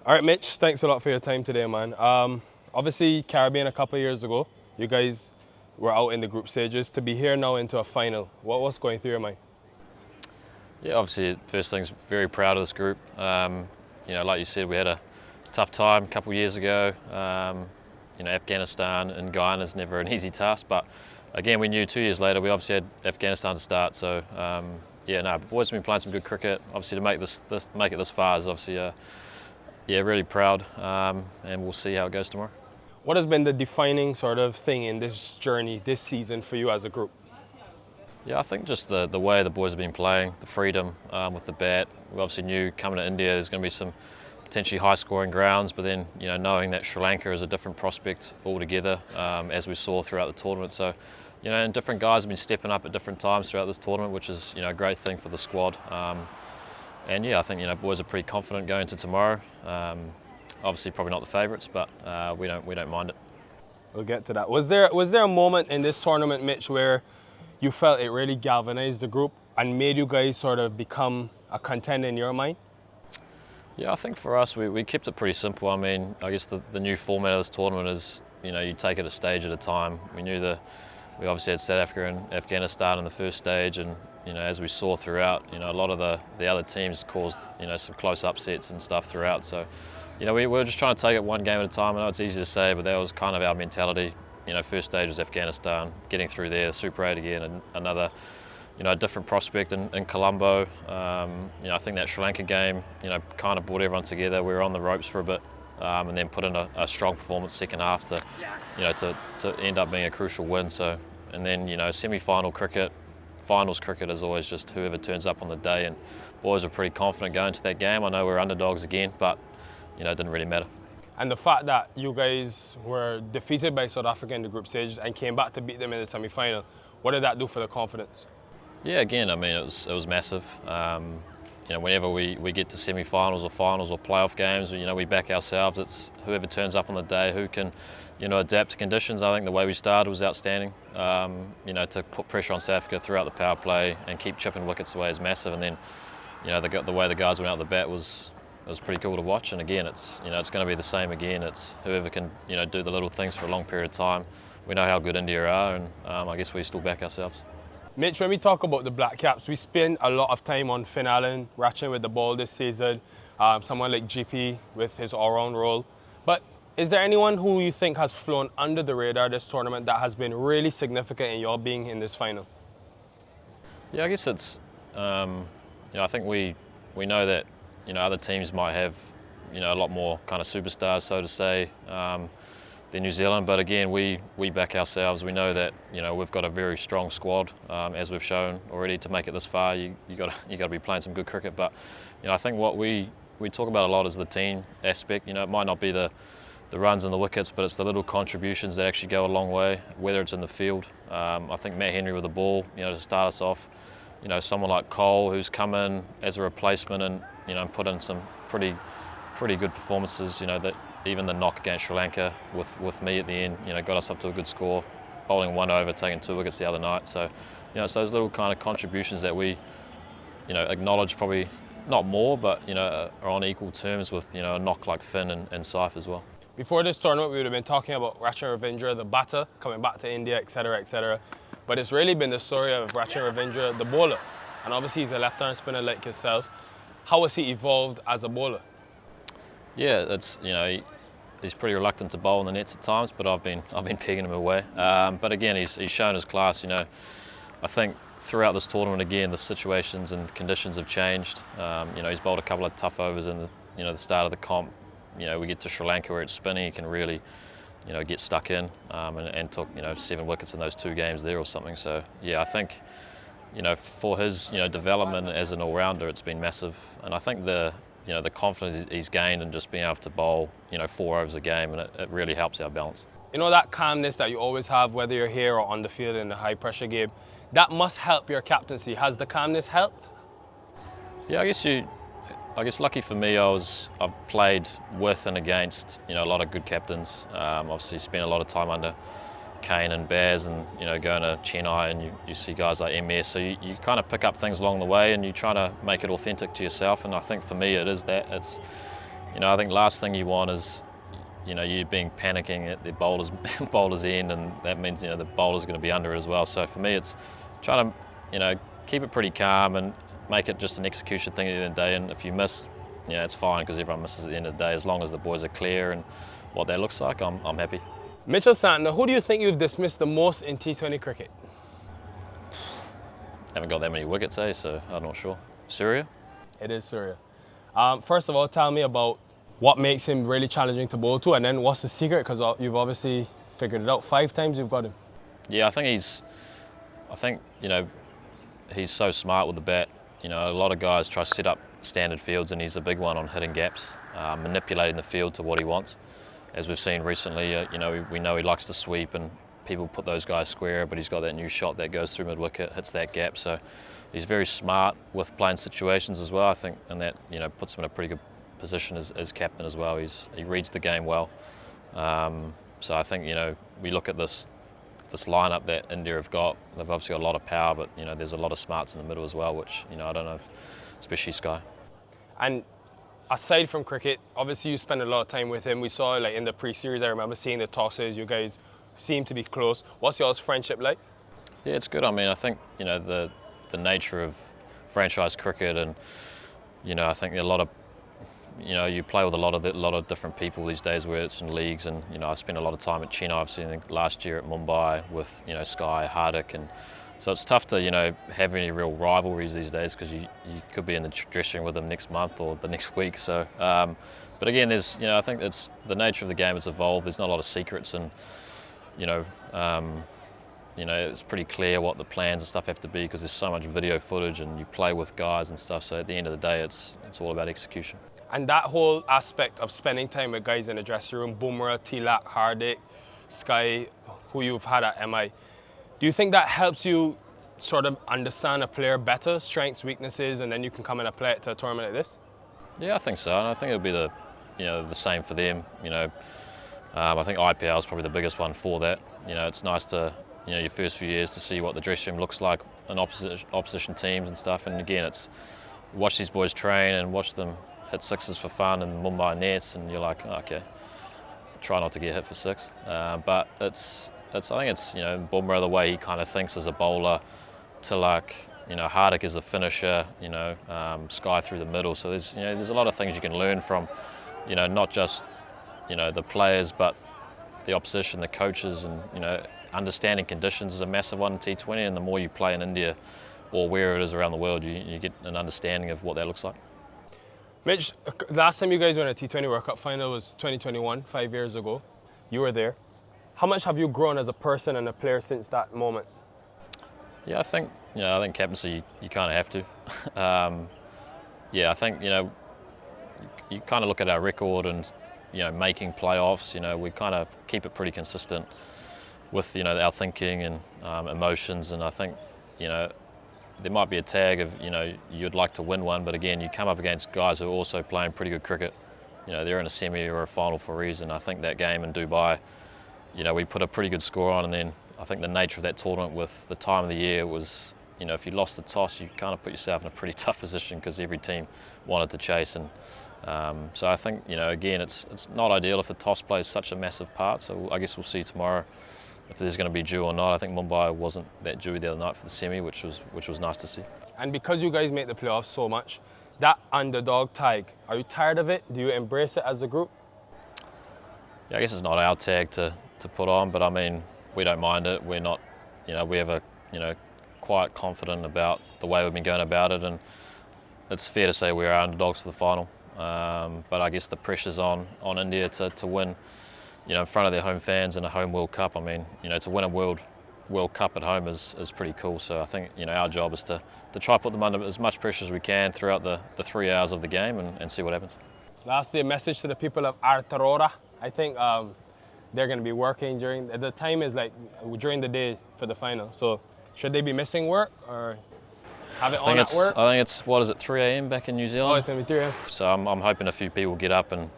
All right, Mitch, thanks a lot for your time today, man. Obviously, Caribbean a couple of years ago, you guys were out in the group stages. To be here now into a final, was going through your mind? Yeah, obviously, first things, very proud of this group. Like you said, we had a tough time a couple of years ago. Afghanistan and Guyana is never an easy task, but again, we knew 2 years later we obviously had Afghanistan to start. So boys have been playing some good cricket. Obviously, to make it this far is obviously really proud, and we'll see how it goes tomorrow. What has been the defining sort of thing in this journey, this season for you as a group? Yeah, I think just the way the boys have been playing, the freedom with the bat. We obviously knew coming to India there's going to be some potentially high-scoring grounds, but then knowing that Sri Lanka is a different prospect altogether, as we saw throughout the tournament. So, and different guys have been stepping up at different times throughout this tournament, which is a great thing for the squad. I think boys are pretty confident going into tomorrow. Obviously, probably not the favourites, but we don't mind it. We'll get to that. Was there a moment in this tournament, Mitch, where you felt it really galvanized the group and made you guys sort of become a contender in your mind? Yeah, I think for us, we kept it pretty simple. I mean, I guess the new format of this tournament is, you take it a stage at a time. We obviously had South Africa and Afghanistan in the first stage, and as we saw throughout, a lot of the other teams caused some close upsets and stuff throughout. So, we were just trying to take it one game at a time. I know it's easy to say, but that was kind of our mentality. First stage was Afghanistan, getting through there, the Super 8 again, and another, a different prospect in Colombo. I think that Sri Lanka game, kind of brought everyone together. We were on the ropes for a bit, and then put in a strong performance second half to end up being a crucial win. So, and then semi-final cricket, finals cricket is always just whoever turns up on the day. And boys were pretty confident going to that game. I know we're underdogs again, but it didn't really matter. And the fact that you guys were defeated by South Africa in the group stages and came back to beat them in the semi-final, what did that do for the confidence? Yeah, again, I mean, it was massive. Whenever we get to semi-finals or finals or playoff games, we back ourselves. It's whoever turns up on the day, who can, adapt to conditions. I think the way we started was outstanding. To put pressure on South Africa throughout the power play and keep chipping wickets away is massive. And then, the way the guys went out the bat was pretty cool to watch. And again, it's going to be the same again. It's whoever can do the little things for a long period of time. We know how good India are, and I guess we still back ourselves. Mitch, when we talk about the Black Caps, we spend a lot of time on Finn Allen, Rachin with the ball this season, someone like GP with his all-round role. But is there anyone who you think has flown under the radar this tournament that has been really significant in your being in this final? Yeah, I guess it's, I think we know that, other teams might have, a lot more kind of superstars, so to say, than New Zealand. But again, we back ourselves. We know that, we've got a very strong squad, as we've shown already. To make it this far, you got to be playing some good cricket. But, I think what we talk about a lot is the team aspect. It might not be the runs and the wickets, but it's the little contributions that actually go a long way, whether it's in the field. I think Matt Henry with the ball, to start us off. Someone like Cole, who's come in as a replacement and put in some pretty good performances. That even the knock against Sri Lanka with me at the end, got us up to a good score, bowling one over, taking 2 wickets the other night. So, it's those little kind of contributions that we, acknowledge, probably not more, but are on equal terms with a knock like Finn and Saif as well. Before this tournament, we would have been talking about Rachin Ravindra, the batter, coming back to India, etc., etc. But it's really been the story of Rachin Ravindra, the bowler. And obviously he's a left-arm spinner like yourself. How has he evolved as a bowler? Yeah, it's he's pretty reluctant to bowl in the nets at times, but I've been pegging him away. But again, he's shown his class. I think throughout this tournament again, the situations and conditions have changed. He's bowled a couple of tough overs in the start of the comp. We get to Sri Lanka where it's spinning, he can really get stuck in and took 7 wickets in those 2 games there or something. So yeah, I think for his development as an all-rounder, it's been massive. And I think the confidence he's gained in just being able to bowl 4 overs a game, and it really helps our balance. That calmness that you always have, whether you're here or on the field in a high-pressure game, that must help your captaincy. Has the calmness helped? Yeah, I guess lucky for me, I've played with and against a lot of good captains. Obviously spent a lot of time under Kane and Baz, and going to Chennai, and you see guys like MS. So you kind of pick up things along the way, and you try to make it authentic to yourself. And I think for me, it is that. It's I think last thing you want is, you being panicking at the bowler's end, and that means, the bowler's going to be under it as well. So for me, it's trying to, keep it pretty calm and make it just an execution thing at the end of the day. And if you miss, it's fine, because everyone misses at the end of the day. As long as the boys are clear and what that looks like, I'm happy. Mitchell Santner, who do you think you've dismissed the most in T20 cricket? Haven't got that many wickets, so I'm not sure. Surya? It is Surya. First of all, tell me about what makes him really challenging to bowl to, and then what's the secret? Because you've obviously figured it out. 5 times you've got him. Yeah, I think he's so smart with the bat. A lot of guys try to set up standard fields, and he's a big one on hitting gaps, manipulating the field to what he wants. As we've seen recently, we know he likes to sweep, and people put those guys square, but he's got that new shot that goes through mid-wicket, hits that gap. So he's very smart with playing situations as well, I think, and that puts him in a pretty good position as captain as well. He reads the game well. So I think we look at this lineup that India have got. They've obviously got a lot of power, but there's a lot of smarts in the middle as well, which I don't know if, especially Sky. And aside from cricket, obviously you spend a lot of time with him. We saw like in the pre-series, I remember seeing the tosses. You guys seem to be close. What's y'all's friendship like? Yeah, it's good. I mean, I think the nature of franchise cricket, and I think a lot of you play with a lot of different people these days, where it's in leagues, and I spent a lot of time at Chennai. Obviously, I think last year at Mumbai with Sky, Hardik, and so it's tough to have any real rivalries these days, because you could be in the dressing room with them next month or the next week. So, but again, there's I think it's the nature of the game has evolved. There's not a lot of secrets, and it's pretty clear what the plans and stuff have to be, because there's so much video footage and you play with guys and stuff. So at the end of the day, it's all about execution. And that whole aspect of spending time with guys in the dressing room, Bumrah, Tilak, Hardik, Sky, who you've had at MI, do you think that helps you sort of understand a player better, strengths, weaknesses, and then you can come and apply it to a tournament like this? Yeah, I think so, and I think it'll be the same for them. I think IPL is probably the biggest one for that. It's nice to your first few years to see what the dressing room looks like in opposition teams and stuff. And again, it's watch these boys train and watch them hit sixes for fun in Mumbai nets, and you're like, oh, okay, try not to get hit for 6. But I think it's Bumrah, the way he kind of thinks as a bowler, to Hardik as a finisher, Sky through the middle. So there's a lot of things you can learn from, not just the players, but the opposition, the coaches, and understanding conditions is a massive one in T20. And the more you play in India or where it is around the world, you get an understanding of what that looks like. Mitch, last time you guys won a T20 World Cup final was 2021, 5 years ago. You were there. How much have you grown as a person and a player since that moment? Yeah, I think captaincy, you kind of have to. Yeah, I think you kind of look at our record and making playoffs. We kind of keep it pretty consistent with our thinking and emotions, and I think there might be a tag of you'd like to win one, but again, you come up against guys who are also playing pretty good cricket. They're in a semi or a final for a reason. I think that game in Dubai, we put a pretty good score on, and then I think the nature of that tournament with the time of the year was, if you lost the toss, you kind of put yourself in a pretty tough position, because every team wanted to chase. And so I think again, it's not ideal if the toss plays such a massive part. So I guess we'll see tomorrow if there's going to be dew or not. I think Mumbai wasn't that dewy the other night for the semi, which was nice to see. And because you guys make the playoffs so much, that underdog tag, are you tired of it? Do you embrace it as a group? Yeah, I guess it's not our tag to put on, but I mean, we don't mind it. We're not, we have a, quite confident about the way we've been going about it, and it's fair to say we're underdogs for the final. But I guess the pressure's on India to win, in front of their home fans in a home World Cup. I mean, to win a World Cup at home is pretty cool. So I think, our job is to try to put them under as much pressure as we can throughout the 3 hours of the game and see what happens. Lastly, a message to the people of Aotearoa. I think they're going to be working the time is like during the day for the final. So should they be missing work or have it on at work? I think it's, what is it, 3 a.m. back in New Zealand? Oh, it's going to be 3 a.m. So I'm hoping a few people get up, and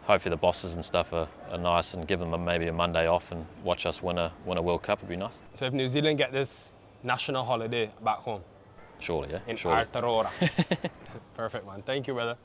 hopefully the bosses and stuff are nice and give them maybe a Monday off and watch us win a World Cup. Would be nice. So if New Zealand get this national holiday back home? Surely, yeah. In surely. Aotearoa. Perfect, man. Thank you, brother.